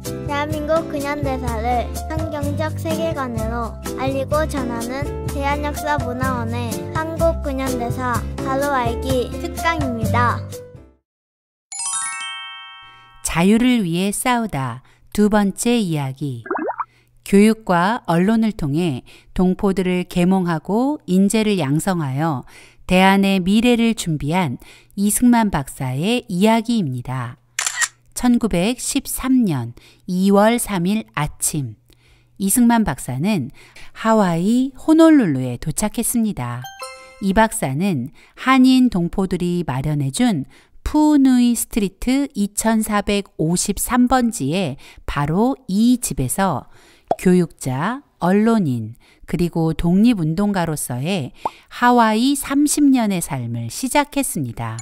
대한민국 근현대사를 환경적 세계관으로 알리고 전하는 대한역사문화원의 한국 근현대사 바로 알기 특강입니다. 자유를 위해 싸우다 두 번째 이야기. 교육과 언론을 통해 동포들을 계몽하고 인재를 양성하여 대한의 미래를 준비한 이승만 박사의 이야기입니다. 1913년 2월 3일 아침, 이승만 박사는 하와이 호놀룰루에 도착했습니다. 이 박사는 한인 동포들이 마련해준 푸누이 스트리트 2453번지의 바로 이 집에서 교육자, 언론인, 그리고 독립운동가로서의 하와이 30년의 삶을 시작했습니다.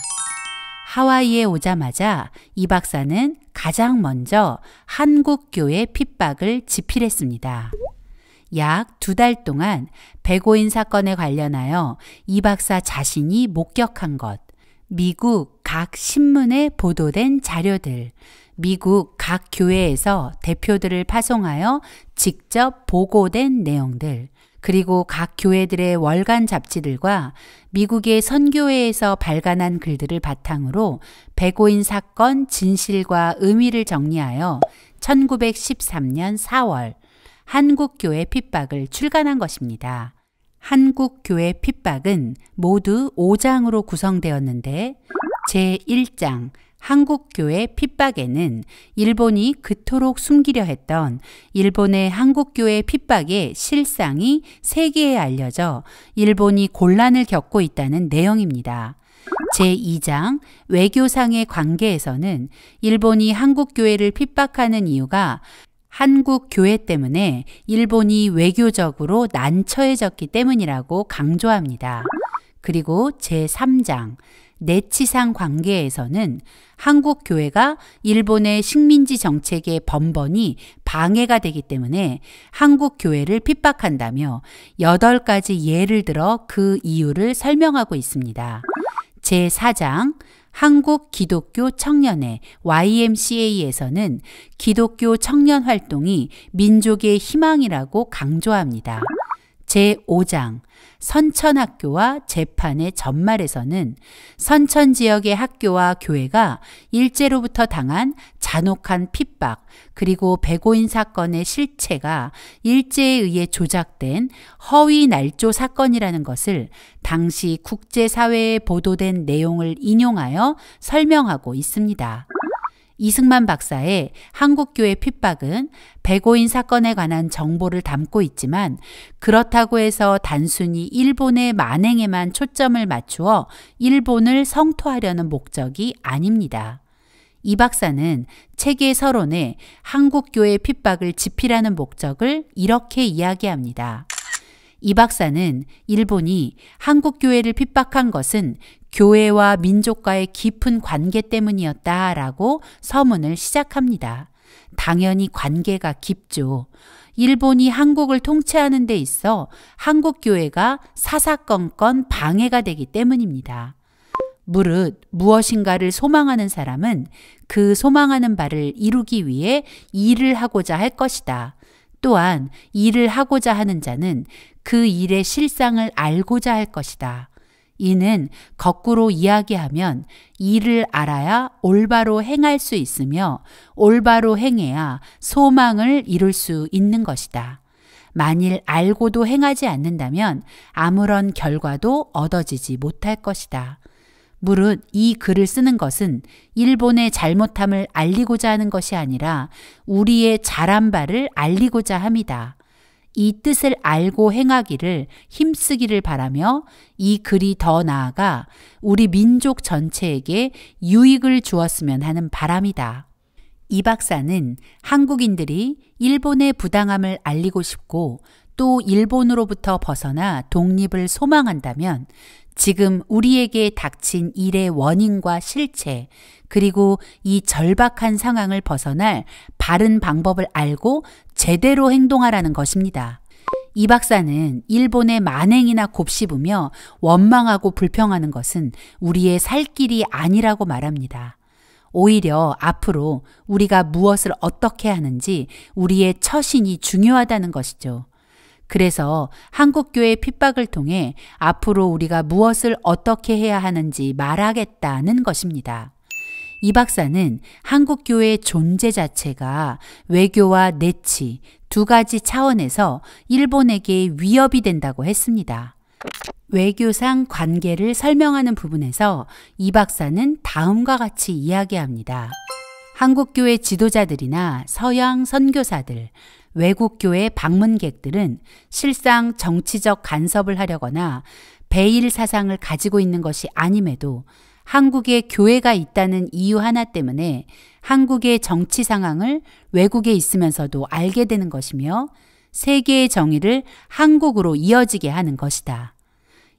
하와이에 오자마자 이 박사는 가장 먼저 한국교회 핍박을 지필했습니다. 약 2달 동안 백오인 사건에 관련하여 이 박사 자신이 목격한 것, 미국 각 신문에 보도된 자료들, 미국 각 교회에서 대표들을 파송하여 직접 보고된 내용들, 그리고 각 교회들의 월간 잡지들과 미국의 선교회에서 발간한 글들을 바탕으로 백오인 사건 진실과 의미를 정리하여 1913년 4월 한국교회 핍박을 출간한 것입니다. 한국교회 핍박은 모두 5장으로 구성되었는데 제1장 한국교회 핍박에는 일본이 그토록 숨기려 했던 일본의 한국교회 핍박의 실상이 세계에 알려져 일본이 곤란을 겪고 있다는 내용입니다. 제2장 외교상의 관계에서는 일본이 한국교회를 핍박하는 이유가 한국교회 때문에 일본이 외교적으로 난처해졌기 때문이라고 강조합니다. 그리고 제3장 내치상 관계에서는 한국교회가 일본의 식민지 정책의 번번이 방해가 되기 때문에 한국교회를 핍박한다며 8가지 예를 들어 그 이유를 설명하고 있습니다. 제4장 한국 기독교 청년회 YMCA에서는 기독교 청년 활동이 민족의 희망이라고 강조합니다. 제5장 선천학교와 재판의 전말에서는 선천 지역의 학교와 교회가 일제로부터 당한 잔혹한 핍박, 그리고 백오인 사건의 실체가 일제에 의해 조작된 허위 날조 사건이라는 것을 당시 국제사회에 보도된 내용을 인용하여 설명하고 있습니다. 이승만 박사의 한국교회 핍박은 백오인 사건에 관한 정보를 담고 있지만 그렇다고 해서 단순히 일본의 만행에만 초점을 맞추어 일본을 성토하려는 목적이 아닙니다. 이 박사는 책의 서론에 한국교회 핍박을 지필하는 목적을 이렇게 이야기합니다. 이 박사는 일본이 한국교회를 핍박한 것은 교회와 민족과의 깊은 관계 때문이었다라고 서문을 시작합니다. 당연히 관계가 깊죠. 일본이 한국을 통치하는 데 있어 한국교회가 사사건건 방해가 되기 때문입니다. 무릇 무엇인가를 소망하는 사람은 그 소망하는 바를 이루기 위해 일을 하고자 할 것이다. 또한 일을 하고자 하는 자는 그 일의 실상을 알고자 할 것이다. 이는 거꾸로 이야기하면 일을 알아야 올바로 행할 수 있으며 올바로 행해야 소망을 이룰 수 있는 것이다. 만일 알고도 행하지 않는다면 아무런 결과도 얻어지지 못할 것이다. 무릇 이 글을 쓰는 것은 일본의 잘못함을 알리고자 하는 것이 아니라 우리의 잘한 바를 알리고자 함이다. 이 뜻을 알고 행하기를 힘쓰기를 바라며 이 글이 더 나아가 우리 민족 전체에게 유익을 주었으면 하는 바람이다. 이 박사는 한국인들이 일본의 부당함을 알리고 싶고 또 일본으로부터 벗어나 독립을 소망한다면 지금 우리에게 닥친 일의 원인과 실체, 그리고 이 절박한 상황을 벗어날 바른 방법을 알고 제대로 행동하라는 것입니다. 이 박사는 일본의 만행이나 곱씹으며 원망하고 불평하는 것은 우리의 살 길이 아니라고 말합니다. 오히려 앞으로 우리가 무엇을 어떻게 하는지 우리의 처신이 중요하다는 것이죠. 그래서 한국교회 핍박을 통해 앞으로 우리가 무엇을 어떻게 해야 하는지 말하겠다는 것입니다. 이 박사는 한국교회의 존재 자체가 외교와 내치 두 가지 차원에서 일본에게 위협이 된다고 했습니다. 외교상 관계를 설명하는 부분에서 이 박사는 다음과 같이 이야기합니다. 한국교회 지도자들이나 서양 선교사들, 외국교회 방문객들은 실상 정치적 간섭을 하려거나 배일 사상을 가지고 있는 것이 아님에도 한국에 교회가 있다는 이유 하나 때문에 한국의 정치 상황을 외국에 있으면서도 알게 되는 것이며 세계의 정의를 한국으로 이어지게 하는 것이다.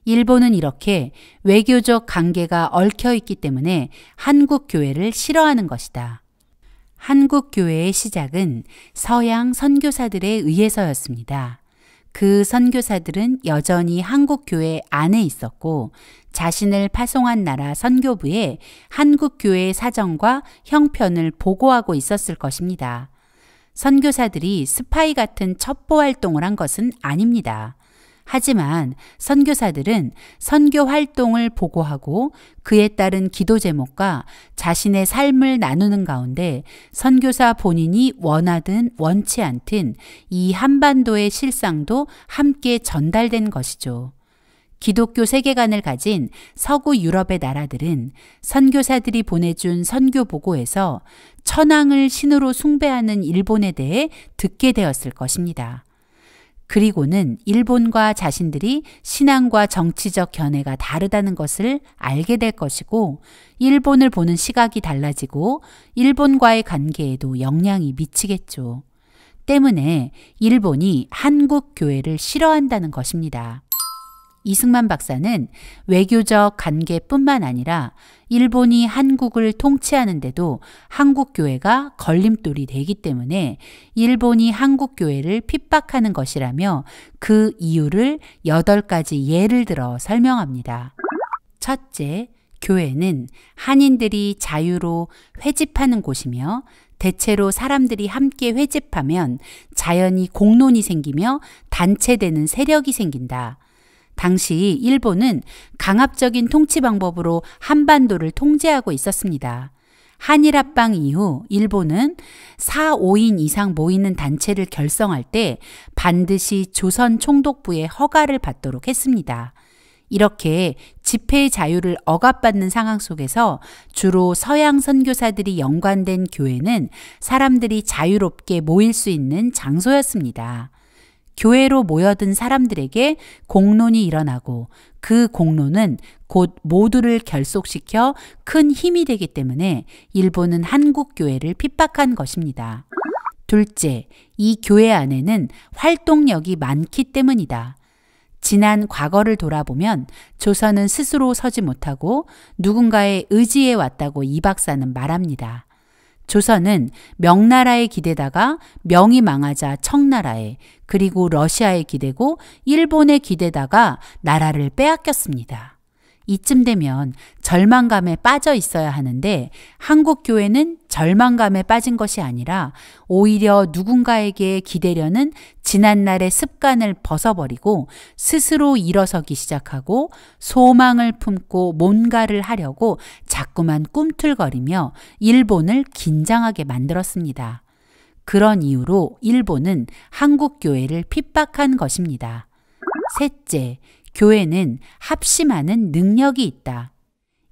일본은 이렇게 외교적 관계가 얽혀 있기 때문에 한국 교회를 싫어하는 것이다. 한국 교회의 시작은 서양 선교사들에 의해서였습니다. 그 선교사들은 여전히 한국 교회 안에 있었고 자신을 파송한 나라 선교부에 한국 교회의 사정과 형편을 보고하고 있었을 것입니다. 선교사들이 스파이 같은 첩보 활동을 한 것은 아닙니다. 하지만 선교사들은 선교 활동을 보고하고 그에 따른 기도 제목과 자신의 삶을 나누는 가운데 선교사 본인이 원하든 원치 않든 이 한반도의 실상도 함께 전달된 것이죠. 기독교 세계관을 가진 서구 유럽의 나라들은 선교사들이 보내준 선교 보고에서 천황을 신으로 숭배하는 일본에 대해 듣게 되었을 것입니다. 그리고는 일본과 자신들이 신앙과 정치적 견해가 다르다는 것을 알게 될 것이고 일본을 보는 시각이 달라지고 일본과의 관계에도 영향이 미치겠죠. 때문에 일본이 한국 교회를 싫어한다는 것입니다. 이승만 박사는 외교적 관계뿐만 아니라 일본이 한국을 통치하는데도 한국 교회가 걸림돌이 되기 때문에 일본이 한국 교회를 핍박하는 것이라며 그 이유를 8가지 예를 들어 설명합니다. 첫째, 교회는 한인들이 자유로 회집하는 곳이며 대체로 사람들이 함께 회집하면 자연히 공론이 생기며 단체되는 세력이 생긴다. 당시 일본은 강압적인 통치 방법으로 한반도를 통제하고 있었습니다. 한일 합방 이후 일본은 4, 5인 이상 모이는 단체를 결성할 때 반드시 조선 총독부의 허가를 받도록 했습니다. 이렇게 집회의 자유를 억압받는 상황 속에서 주로 서양 선교사들이 연관된 교회는 사람들이 자유롭게 모일 수 있는 장소였습니다. 교회로 모여든 사람들에게 공론이 일어나고 그 공론은 곧 모두를 결속시켜 큰 힘이 되기 때문에 일본은 한국 교회를 핍박한 것입니다. 둘째, 이 교회 안에는 활동력이 많기 때문이다. 지난 과거를 돌아보면 조선은 스스로 서지 못하고 누군가의 의지에 왔다고 이 박사는 말합니다. 조선은 명나라에 기대다가 명이 망하자 청나라에 그리고 러시아에 기대고 일본에 기대다가 나라를 빼앗겼습니다. 이쯤 되면 절망감에 빠져 있어야 하는데 한국 교회는 절망감에 빠진 것이 아니라 오히려 누군가에게 기대려는 지난날의 습관을 벗어버리고 스스로 일어서기 시작하고 소망을 품고 뭔가를 하려고 자꾸만 꿈틀거리며 일본을 긴장하게 만들었습니다. 그런 이유로 일본은 한국 교회를 핍박한 것입니다. 셋째, 교회는 합심하는 능력이 있다.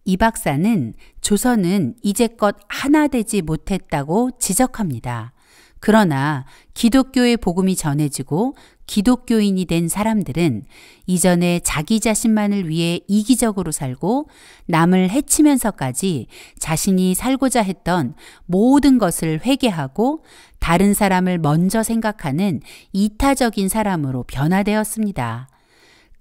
이 박사는 조선은 이제껏 하나 되지 못했다고 지적합니다. 그러나 기독교의 복음이 전해지고 기독교인이 된 사람들은 이전에 자기 자신만을 위해 이기적으로 살고 남을 해치면서까지 자신이 살고자 했던 모든 것을 회개하고 다른 사람을 먼저 생각하는 이타적인 사람으로 변화되었습니다.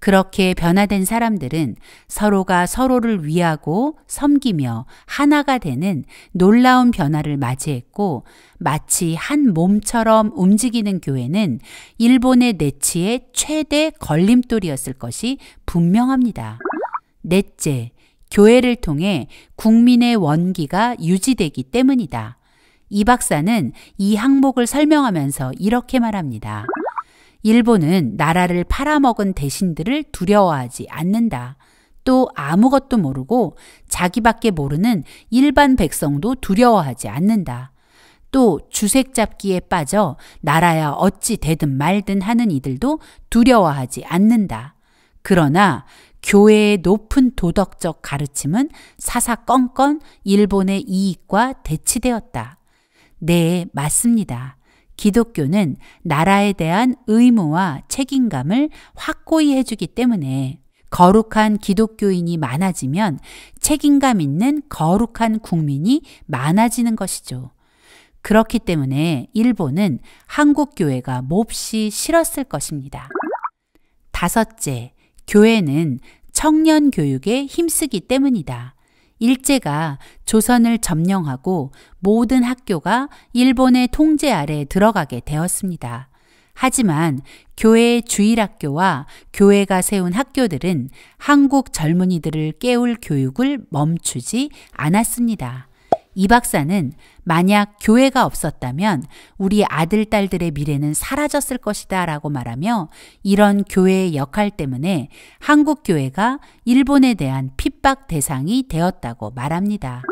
그렇게 변화된 사람들은 서로가 서로를 위하고 섬기며 하나가 되는 놀라운 변화를 맞이했고 마치 한 몸처럼 움직이는 교회는 일본의 내치의 최대 걸림돌이었을 것이 분명합니다. 넷째, 교회를 통해 국민의 원기가 유지되기 때문이다. 이 박사는 이 항목을 설명하면서 이렇게 말합니다. 일본은 나라를 팔아먹은 대신들을 두려워하지 않는다. 또 아무것도 모르고 자기밖에 모르는 일반 백성도 두려워하지 않는다. 또 주색 잡기에 빠져 나라야 어찌 되든 말든 하는 이들도 두려워하지 않는다. 그러나 교회의 높은 도덕적 가르침은 사사건건 일본의 이익과 대치되었다. 네, 맞습니다. 기독교는 나라에 대한 의무와 책임감을 확고히 해주기 때문에 거룩한 기독교인이 많아지면 책임감 있는 거룩한 국민이 많아지는 것이죠. 그렇기 때문에 일본은 한국 교회가 몹시 싫었을 것입니다. 다섯째, 교회는 청년 교육에 힘쓰기 때문이다. 일제가 조선을 점령하고 모든 학교가 일본의 통제 아래 들어가게 되었습니다. 하지만 교회의 주일학교와 교회가 세운 학교들은 한국 젊은이들을 깨울 교육을 멈추지 않았습니다. 이 박사는 만약 교회가 없었다면 우리 아들, 딸들의 미래는 사라졌을 것이다 라고 말하며 이런 교회의 역할 때문에 한국 교회가 일본에 대한 핍박 대상이 되었다고 말합니다.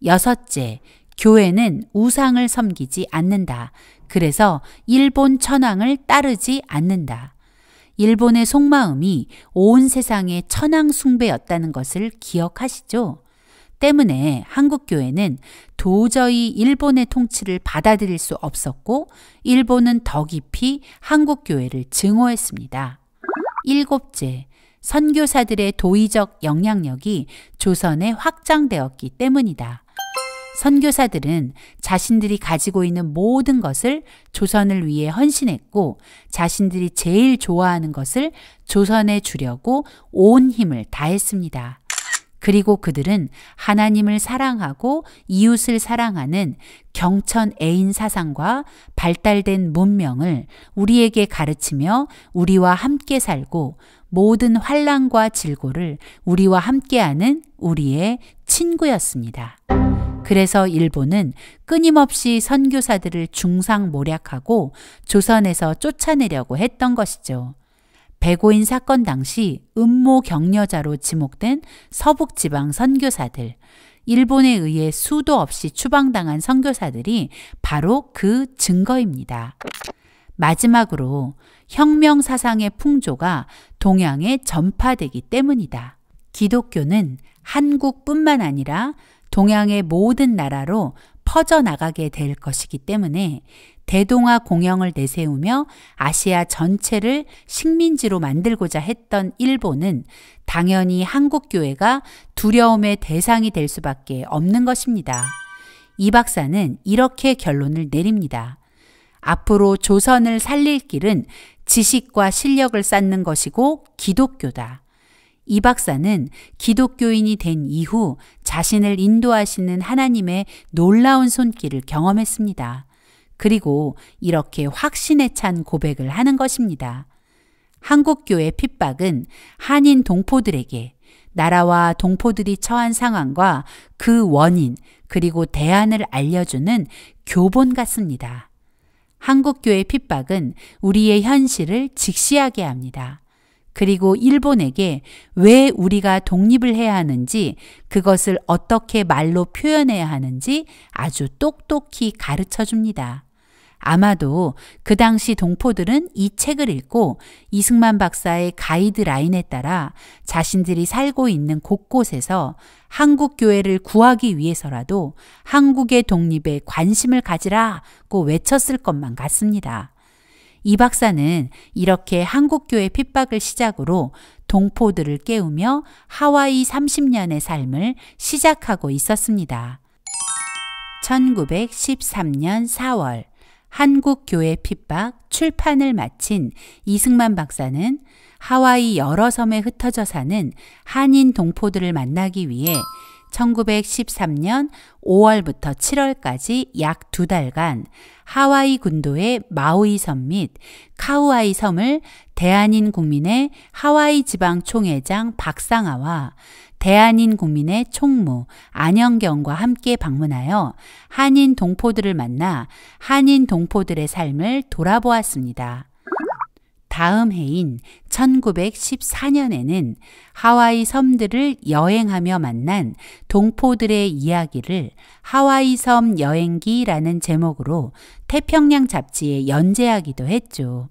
여섯째, 교회는 우상을 섬기지 않는다. 그래서 일본 천황을 따르지 않는다. 일본의 속마음이 온 세상의 천황 숭배였다는 것을 기억하시죠? 때문에 한국교회는 도저히 일본의 통치를 받아들일 수 없었고 일본은 더 깊이 한국교회를 증오했습니다. 일곱째, 선교사들의 도의적 영향력이 조선에 확장되었기 때문이다. 선교사들은 자신들이 가지고 있는 모든 것을 조선을 위해 헌신했고 자신들이 제일 좋아하는 것을 조선에 주려고 온 힘을 다했습니다. 그리고 그들은 하나님을 사랑하고 이웃을 사랑하는 경천 애인 사상과 발달된 문명을 우리에게 가르치며 우리와 함께 살고 모든 환난과 질고를 우리와 함께하는 우리의 친구였습니다. 그래서 일본은 끊임없이 선교사들을 중상모략하고 조선에서 쫓아내려고 했던 것이죠. 백오인 사건 당시 음모 격려자로 지목된 서북지방 선교사들, 일본에 의해 수도 없이 추방당한 선교사들이 바로 그 증거입니다. 마지막으로 혁명 사상의 풍조가 동양에 전파되기 때문이다. 기독교는 한국뿐만 아니라 동양의 모든 나라로 퍼져나가게 될 것이기 때문에 대동아 공영을 내세우며 아시아 전체를 식민지로 만들고자 했던 일본은 당연히 한국교회가 두려움의 대상이 될 수밖에 없는 것입니다. 이 박사는 이렇게 결론을 내립니다. 앞으로 조선을 살릴 길은 지식과 실력을 쌓는 것이고 기독교다. 이 박사는 기독교인이 된 이후 자신을 인도하시는 하나님의 놀라운 손길을 경험했습니다. 그리고 이렇게 확신에 찬 고백을 하는 것입니다. 한국교회 핍박은 한인 동포들에게 나라와 동포들이 처한 상황과 그 원인 그리고 대안을 알려주는 교본 같습니다. 한국교회 핍박은 우리의 현실을 직시하게 합니다. 그리고 일본에게 왜 우리가 독립을 해야 하는지 그것을 어떻게 말로 표현해야 하는지 아주 똑똑히 가르쳐 줍니다. 아마도 그 당시 동포들은 이 책을 읽고 이승만 박사의 가이드라인에 따라 자신들이 살고 있는 곳곳에서 한국교회를 구하기 위해서라도 한국의 독립에 관심을 가지라고 외쳤을 것만 같습니다. 이 박사는 이렇게 한국교회 핍박을 시작으로 동포들을 깨우며 하와이 30년의 삶을 시작하고 있었습니다. 1913년 4월 한국교회 핍박 출판을 마친 이승만 박사는 하와이 여러 섬에 흩어져 사는 한인 동포들을 만나기 위해 1913년 5월부터 7월까지 약 2달간 하와이 군도의 마우이 섬 및 카우아이 섬을 대한인 국민의 하와이 지방 총회장 박상아와 대한인 국민의 총무 안영경과 함께 방문하여 한인 동포들을 만나 한인 동포들의 삶을 돌아보았습니다. 다음 해인 1914년에는 하와이 섬들을 여행하며 만난 동포들의 이야기를 하와이 섬 여행기라는 제목으로 태평양 잡지에 연재하기도 했죠.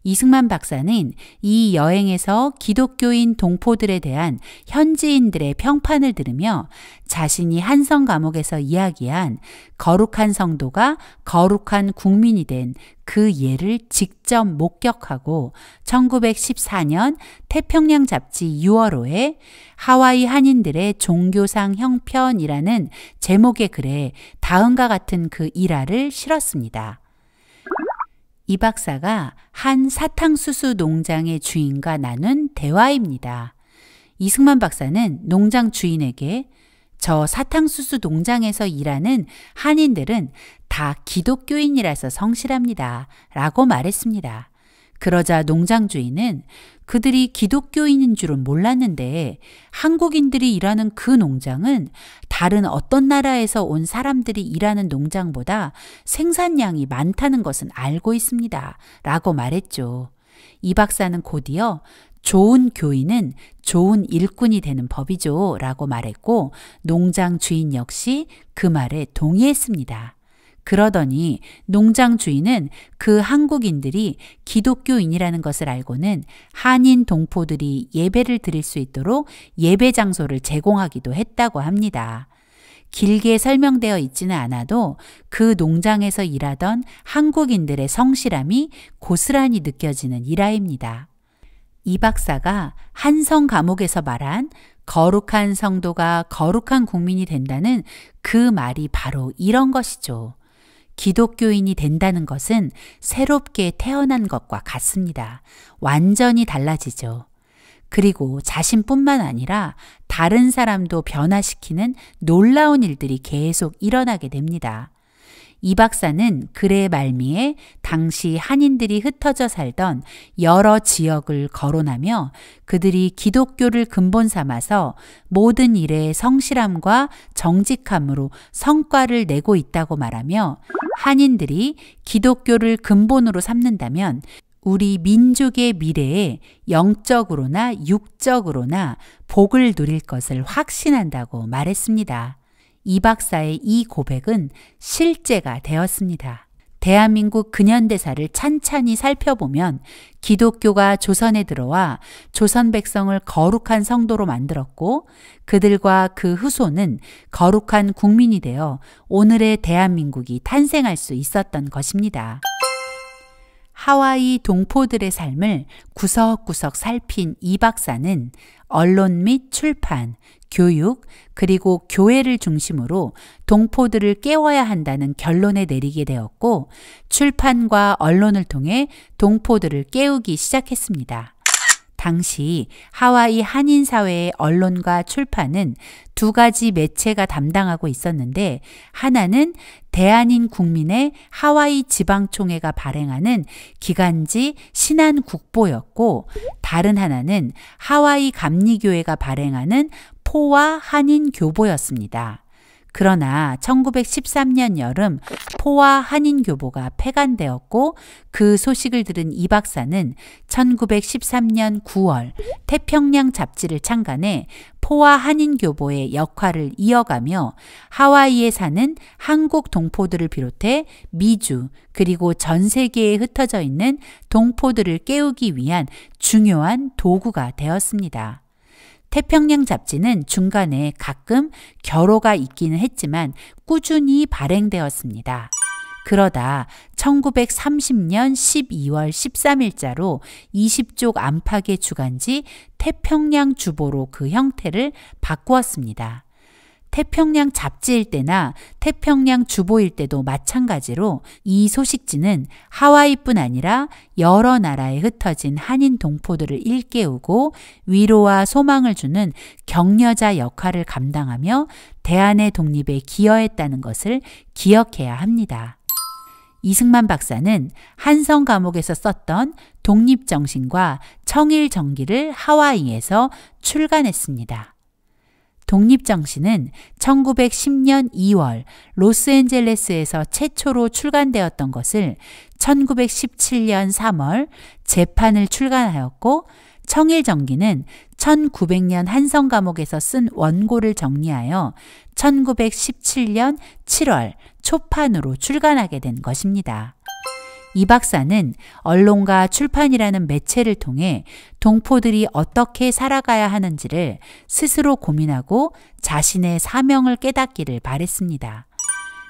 이승만 박사는 이 여행에서 기독교인 동포들에 대한 현지인들의 평판을 들으며 자신이 한성 감옥에서 이야기한 거룩한 성도가 거룩한 국민이 된 그 예를 직접 목격하고 1914년 태평양 잡지 6월호에 하와이 한인들의 종교상 형편이라는 제목의 글에 다음과 같은 그 일화를 실었습니다. 이 박사가 한 사탕수수 농장의 주인과 나눈 대화입니다. 이승만 박사는 농장 주인에게 저 사탕수수 농장에서 일하는 한인들은 다 기독교인이라서 성실합니다. 라고 말했습니다. 그러자 농장 주인은 그들이 기독교인인 줄은 몰랐는데 한국인들이 일하는 그 농장은 다른 어떤 나라에서 온 사람들이 일하는 농장보다 생산량이 많다는 것은 알고 있습니다. 라고 말했죠. 이 박사는 곧이어 좋은 교인은 좋은 일꾼이 되는 법이죠. 라고 말했고 농장 주인 역시 그 말에 동의했습니다. 그러더니 농장 주인은 그 한국인들이 기독교인이라는 것을 알고는 한인 동포들이 예배를 드릴 수 있도록 예배 장소를 제공하기도 했다고 합니다. 길게 설명되어 있지는 않아도 그 농장에서 일하던 한국인들의 성실함이 고스란히 느껴지는 일화입니다. 이 박사가 한성 감옥에서 말한 거룩한 성도가 거룩한 국민이 된다는 그 말이 바로 이런 것이죠. 기독교인이 된다는 것은 새롭게 태어난 것과 같습니다. 완전히 달라지죠. 그리고 자신뿐만 아니라 다른 사람도 변화시키는 놀라운 일들이 계속 일어나게 됩니다. 이 박사는 글의 말미에 당시 한인들이 흩어져 살던 여러 지역을 거론하며 그들이 기독교를 근본 삼아서 모든 일에 성실함과 정직함으로 성과를 내고 있다고 말하며 한인들이 기독교를 근본으로 삼는다면 우리 민족의 미래에 영적으로나 육적으로나 복을 누릴 것을 확신한다고 말했습니다. 이 박사의 이 고백은 실제가 되었습니다. 대한민국 근현대사를 찬찬히 살펴보면 기독교가 조선에 들어와 조선 백성을 거룩한 성도로 만들었고 그들과 그 후손은 거룩한 국민이 되어 오늘의 대한민국이 탄생할 수 있었던 것입니다. 하와이 동포들의 삶을 구석구석 살핀 이 박사는 언론 및 출판, 교육, 그리고 교회를 중심으로 동포들을 깨워야 한다는 결론에 내리게 되었고 출판과 언론을 통해 동포들을 깨우기 시작했습니다. 당시 하와이 한인사회의 언론과 출판은 두 가지 매체가 담당하고 있었는데 하나는 대한인 국민의 하와이 지방총회가 발행하는 기간지 신한국보였고 다른 하나는 하와이 감리교회가 발행하는 포와 한인교보였습니다. 그러나 1913년 여름 포와 한인교보가 폐간되었고 그 소식을 들은 이 박사는 1913년 9월 태평양 잡지를 창간해 포와 한인교보의 역할을 이어가며 하와이에 사는 한국 동포들을 비롯해 미주 그리고 전 세계에 흩어져 있는 동포들을 깨우기 위한 중요한 도구가 되었습니다. 태평양 잡지는 중간에 가끔 결호가 있기는 했지만 꾸준히 발행되었습니다. 그러다 1930년 12월 13일자로 20쪽 안팎의 주간지 태평양 주보로 그 형태를 바꾸었습니다. 태평양 잡지일 때나 태평양 주보일 때도 마찬가지로 이 소식지는 하와이뿐 아니라 여러 나라에 흩어진 한인 동포들을 일깨우고 위로와 소망을 주는 격려자 역할을 감당하며 대한의 독립에 기여했다는 것을 기억해야 합니다. 이승만 박사는 한성 감옥에서 썼던 독립정신과 청일정기를 하와이에서 출간했습니다. 독립정신은 1910년 2월 로스앤젤레스에서 최초로 출간되었던 것을 1917년 3월 재판을 출간하였고, 청일정기는 1900년 한성 감옥에서 쓴 원고를 정리하여 1917년 7월 초판으로 출간하게 된 것입니다. 이 박사는 언론과 출판이라는 매체를 통해 동포들이 어떻게 살아가야 하는지를 스스로 고민하고 자신의 사명을 깨닫기를 바랬습니다.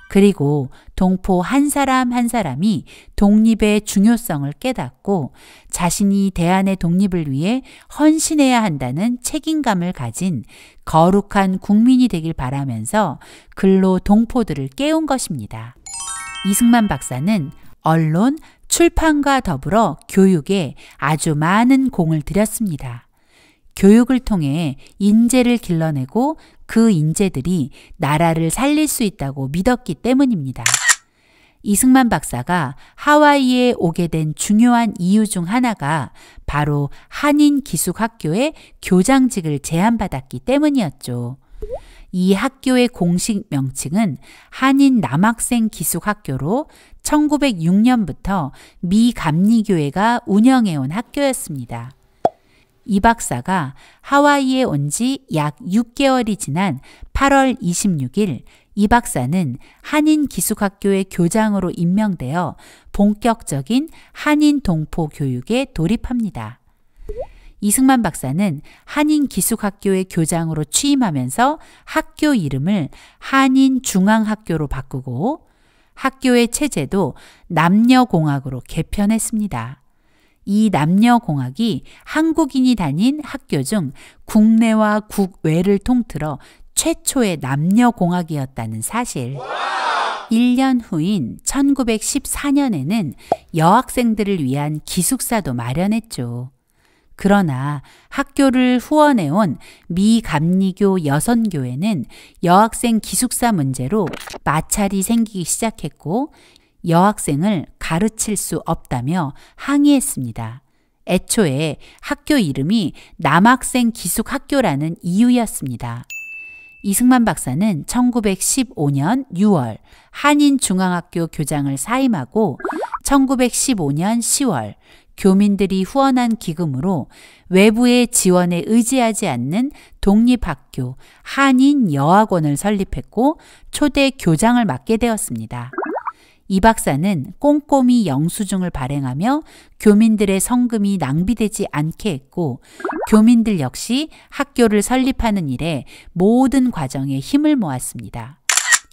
그리고 동포 한 사람 한 사람이 독립의 중요성을 깨닫고 자신이 대한의 독립을 위해 헌신해야 한다는 책임감을 가진 거룩한 국민이 되길 바라면서 글로 동포들을 깨운 것입니다. 이승만 박사는 언론, 출판과 더불어 교육에 아주 많은 공을 들였습니다. 교육을 통해 인재를 길러내고 그 인재들이 나라를 살릴 수 있다고 믿었기 때문입니다. 이승만 박사가 하와이에 오게 된 중요한 이유 중 하나가 바로 한인기숙학교의 교장직을 제안받았기 때문이었죠. 이 학교의 공식 명칭은 한인 남학생 기숙학교로 1906년부터 미 감리교회가 운영해온 학교였습니다. 이 박사가 하와이에 온 지 약 6개월이 지난 8월 26일 이 박사는 한인 기숙학교의 교장으로 임명되어 본격적인 한인 동포 교육에 돌입합니다. 이승만 박사는 한인 기숙학교의 교장으로 취임하면서 학교 이름을 한인중앙학교로 바꾸고 학교의 체제도 남녀공학으로 개편했습니다. 이 남녀공학이 한국인이 다닌 학교 중 국내와 국외를 통틀어 최초의 남녀공학이었다는 사실. 1년 후인 1914년에는 여학생들을 위한 기숙사도 마련했죠. 그러나 학교를 후원해온 미 감리교 여선교회는 여학생 기숙사 문제로 마찰이 생기기 시작했고 여학생을 가르칠 수 없다며 항의했습니다. 애초에 학교 이름이 남학생 기숙학교라는 이유였습니다. 이승만 박사는 1915년 6월 한인중앙학교 교장을 사임하고 1915년 10월 교민들이 후원한 기금으로 외부의 지원에 의지하지 않는 독립학교 한인여학원을 설립했고 초대 교장을 맡게 되었습니다. 이 박사는 꼼꼼히 영수증을 발행하며 교민들의 성금이 낭비되지 않게 했고 교민들 역시 학교를 설립하는 일에 모든 과정에 힘을 모았습니다.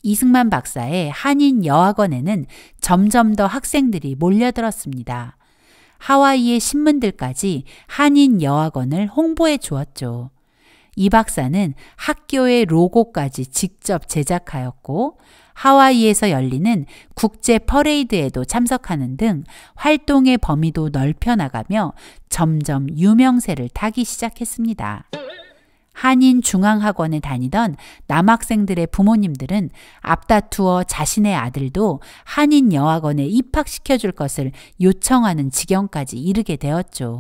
이승만 박사의 한인여학원에는 점점 더 학생들이 몰려들었습니다. 하와이의 신문들까지 한인여학원을 홍보해 주었죠. 이 박사는 학교의 로고까지 직접 제작하였고 하와이에서 열리는 국제 퍼레이드에도 참석하는 등 활동의 범위도 넓혀나가며 점점 유명세를 타기 시작했습니다. 한인중앙학원에 다니던 남학생들의 부모님들은 앞다투어 자신의 아들도 한인여학원에 입학시켜줄 것을 요청하는 지경까지 이르게 되었죠.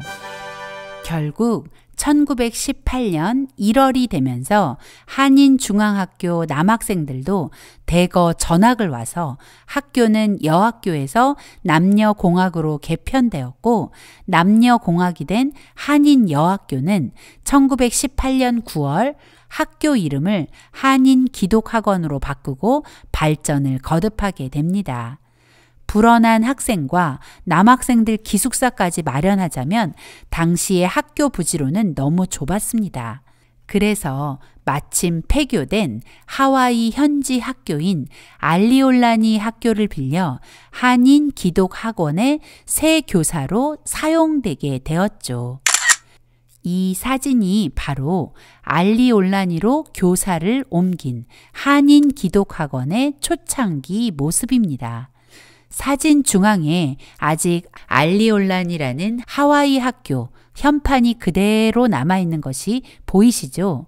결국 1918년 1월이 되면서 한인중앙학교 남학생들도 대거 전학을 와서 학교는 여학교에서 남녀공학으로 개편되었고 남녀공학이 된 한인여학교는 1918년 9월 학교 이름을 한인기독학원으로 바꾸고 발전을 거듭하게 됩니다. 불어난 학생과 남학생들 기숙사까지 마련하자면 당시의 학교 부지로는 너무 좁았습니다. 그래서 마침 폐교된 하와이 현지 학교인 알리올라니 학교를 빌려 한인 기독학원의 새 교사로 사용되게 되었죠. 이 사진이 바로 알리올라니로 교사를 옮긴 한인 기독학원의 초창기 모습입니다. 사진 중앙에 아직 알리올라니라는 하와이 학교 현판이 그대로 남아있는 것이 보이시죠?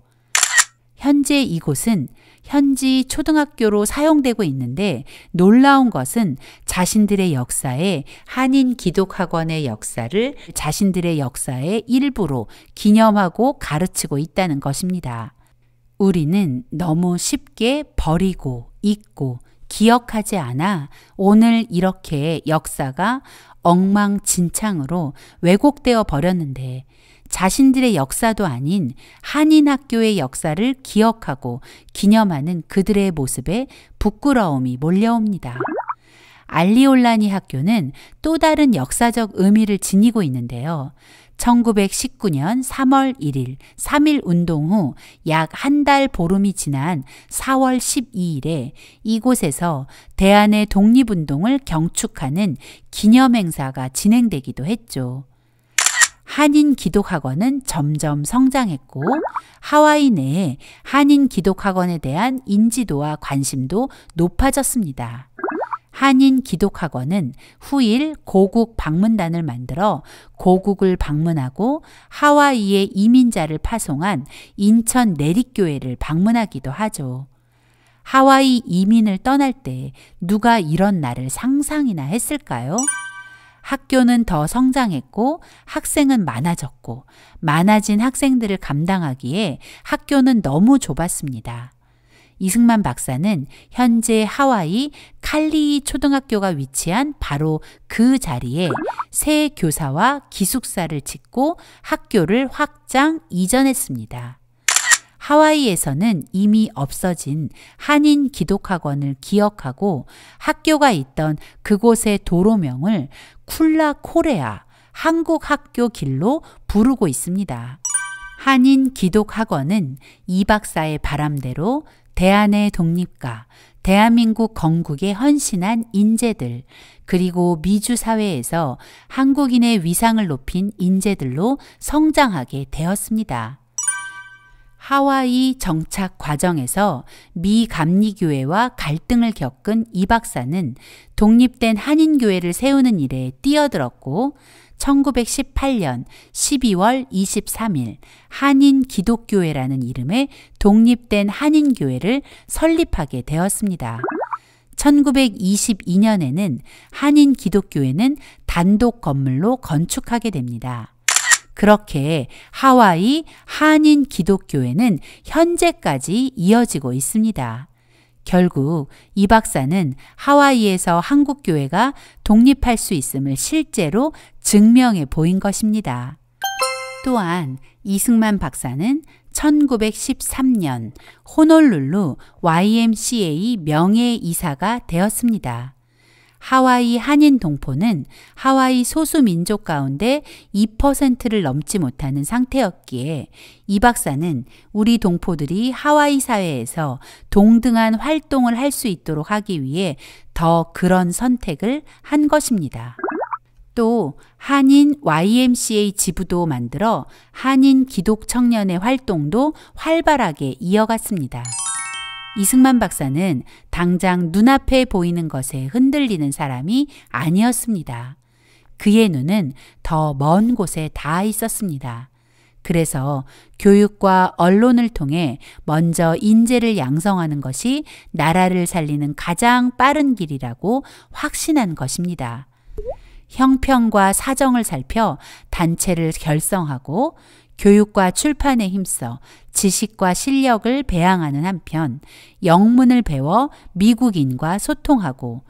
현재 이곳은 현지 초등학교로 사용되고 있는데 놀라운 것은 자신들의 역사에 한인 기독학원의 역사를 자신들의 역사의 일부로 기념하고 가르치고 있다는 것입니다. 우리는 너무 쉽게 버리고 잊고 기억하지 않아 오늘 이렇게 역사가 엉망진창으로 왜곡되어 버렸는데 자신들의 역사도 아닌 한인 학교의 역사를 기억하고 기념하는 그들의 모습에 부끄러움이 몰려옵니다. 알리올라니 학교는 또 다른 역사적 의미를 지니고 있는데요. 1919년 3월 1일 3.1 운동 후 약 한 달 보름이 지난 4월 12일에 이곳에서 대한의 독립운동을 경축하는 기념행사가 진행되기도 했죠. 한인 기독학원은 점점 성장했고 하와이 내에 한인 기독학원에 대한 인지도와 관심도 높아졌습니다. 한인 기독학원은 후일 고국 방문단을 만들어 고국을 방문하고 하와이의 이민자를 파송한 인천 내립교회를 방문하기도 하죠. 하와이 이민을 떠날 때 누가 이런 날을 상상이나 했을까요? 학교는 더 성장했고 학생은 많아졌고 많아진 학생들을 감당하기에 학교는 너무 좁았습니다. 이승만 박사는 현재 하와이 칼리이 초등학교가 위치한 바로 그 자리에 새 교사와 기숙사를 짓고 학교를 확장 이전했습니다. 하와이에서는 이미 없어진 한인 기독학원을 기억하고 학교가 있던 그곳의 도로명을 쿨라 코레아 한국 학교 길로 부르고 있습니다. 한인 기독학원은 이 박사의 바람대로 대한의 독립과 대한민국 건국에 헌신한 인재들 그리고 미주 사회에서 한국인의 위상을 높인 인재들로 성장하게 되었습니다. 하와이 정착 과정에서 미 감리교회와 갈등을 겪은 이 박사는 독립된 한인교회를 세우는 일에 뛰어들었고 1918년 12월 23일 한인 기독교회라는 이름의 독립된 한인교회를 설립하게 되었습니다. 1922년에는 한인 기독교회는 단독 건물로 건축하게 됩니다. 그렇게 하와이 한인 기독교회는 현재까지 이어지고 있습니다. 결국 이 박사는 하와이에서 한국교회가 독립할 수 있음을 실제로 증명해 보인 것입니다. 또한 이승만 박사는 1913년 호놀룰루 YMCA 명예이사가 되었습니다. 하와이 한인 동포는 하와이 소수민족 가운데 2%를 넘지 못하는 상태였기에 이 박사는 우리 동포들이 하와이 사회에서 동등한 활동을 할 수 있도록 하기 위해 더 그런 선택을 한 것입니다. 또 한인 YMCA 지부도 만들어 한인 기독 청년의 활동도 활발하게 이어갔습니다. 이승만 박사는 당장 눈앞에 보이는 것에 흔들리는 사람이 아니었습니다. 그의 눈은 더 먼 곳에 닿아 있었습니다. 그래서 교육과 언론을 통해 먼저 인재를 양성하는 것이 나라를 살리는 가장 빠른 길이라고 확신한 것입니다. 형편과 사정을 살펴 단체를 결성하고 교육과 출판에 힘써 지식과 실력을 배양하는 한편 영문을 배워 미국인과 소통하고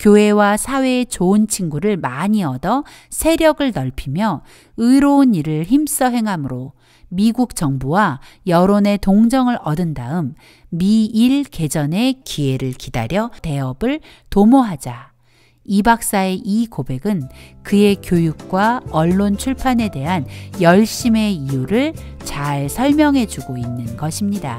교회와 사회의 좋은 친구를 많이 얻어 세력을 넓히며 의로운 일을 힘써 행함으로 미국 정부와 여론의 동정을 얻은 다음 미일 개전의 기회를 기다려 대업을 도모하자. 이 박사의 이 고백은 그의 교육과 언론 출판에 대한 열심의 이유를 잘 설명해 주고 있는 것입니다.